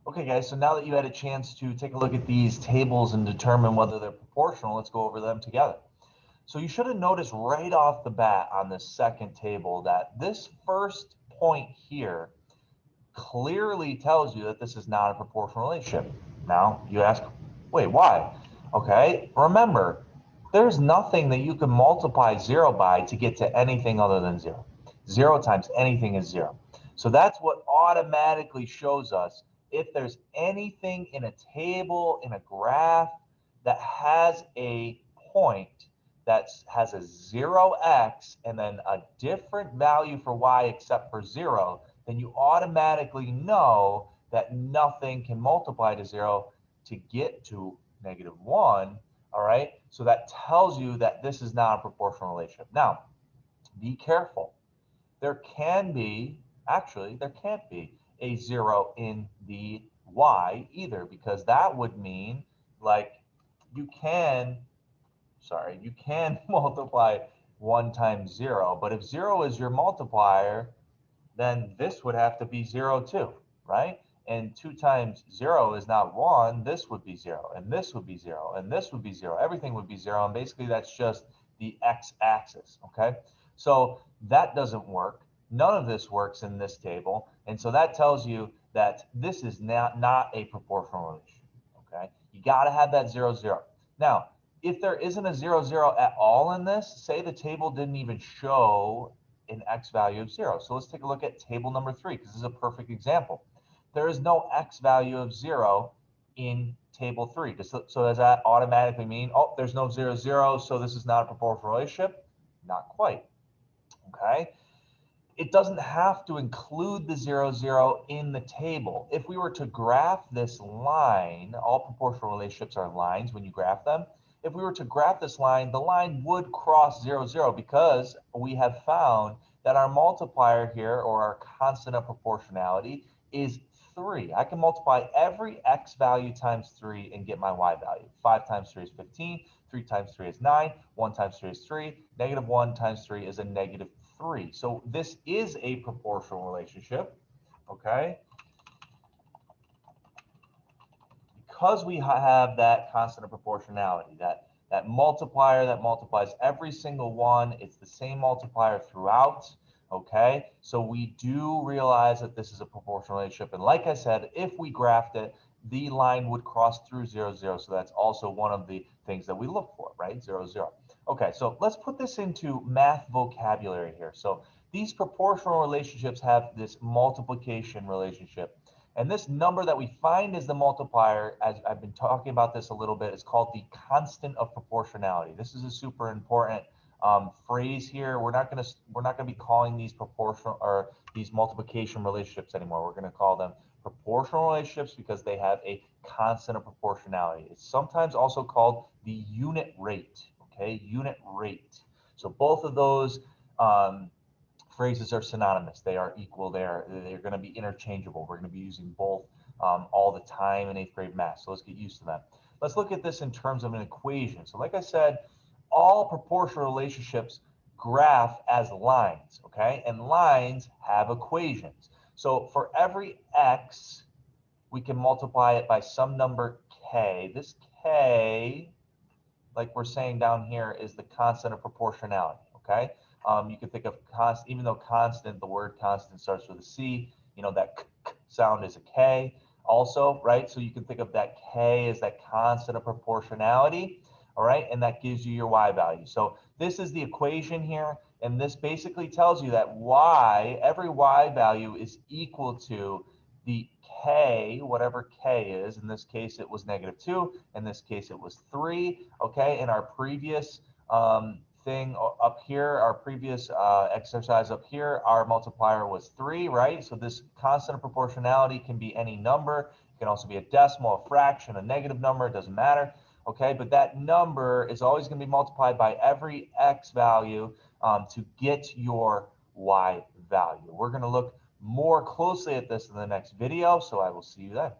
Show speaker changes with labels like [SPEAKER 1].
[SPEAKER 1] Okay, guys, so now that you had a chance to take a look at these tables and determine whether they're proportional, let's go over them together. So you should have noticed right off the bat on this second table that this first point here clearly tells you that this is not a proportional relationship. Now you ask, wait, why? Okay, remember, there's nothing that you can multiply 0 by to get to anything other than 0. 0 times anything is 0. So that's what automatically shows us if there's anything in a table, in a graph, that has a point that has a 0x and then a different value for y except for 0, then you automatically know that nothing can multiply to 0 to get to -1. All right, so that tells you that this is not a proportional relationship. Now, be careful. There can't be a 0 in the y either, because that would mean, like, you can you can multiply 1 times 0, but if 0 is your multiplier, then this would have to be 0 too, right? And 2 times 0 is not 1. This would be 0, and this would be 0, and this would be 0. Everything would be 0, and basically that's just the x-axis, okay? So that doesn't work. None of this works in this table, and so that tells you that this is not a proportional relationship, okay? You got to have that 0, 0. Now, if there isn't a 0, 0 at all in this, say the table didn't even show an x value of 0. So let's take a look at table number 3, because this is a perfect example. There is no x value of 0 in table 3. So does that automatically mean, oh, there's no 0, 0, so this is not a proportional relationship? Not quite, okay? It doesn't have to include the 0, 0 in the table. If we were to graph this line, all proportional relationships are lines when you graph them. If we were to graph this line, the line would cross 0, 0, because we have found that our multiplier here, or our constant of proportionality, is 3. I can multiply every x value times 3 and get my y value. 5 times 3 is 15. 3 times 3 is 9. 1 times 3 is 3. -1 times 3 is a -3. So this is a proportional relationship, okay? Because we have that constant of proportionality, that multiplier that multiplies every single one, it's the same multiplier throughout, okay? So we do realize that this is a proportional relationship. And like I said, if we graphed it, the line would cross through 0, 0. So that's also one of the things that we look for, right? 0, 0. Okay, so let's put this into math vocabulary here. So these proportional relationships have this multiplication relationship. And this number that we find as the multiplier, as I've been talking about this a little bit, is called the constant of proportionality. This is a super important phrase here. We're not going to be calling these proportional or these multiplication relationships anymore. We're going to call them proportional relationships because they have a constant of proportionality. It's sometimes also called the unit rate. Okay, unit rate. So both of those phrases are synonymous. They are equal. They're going to be interchangeable. We're going to be using both all the time in 8th grade math. So let's get used to that. Let's look at this in terms of an equation. So like I said, all proportional relationships graph as lines, okay? And lines have equations. So for every x, we can multiply it by some number k. This k, like we're saying down here, is the constant of proportionality, okay? You can think of constant, even though constant, the word constant starts with a C, you know, that k sound is a K also, right? So you can think of that K as that constant of proportionality, all right? And that gives you your Y value. So this is the equation here, and this basically tells you that Y, every Y value is equal to the K, whatever K is. In this case, it was -2. In this case, it was 3, okay? In our previous thing up here, our previous exercise up here, our multiplier was 3, right? So this constant of proportionality can be any number. It can also be a decimal, a fraction, a negative number, it doesn't matter, okay? But that number is always going to be multiplied by every x value to get your y value. We're going to look more closely at this in the next video, so I will see you then.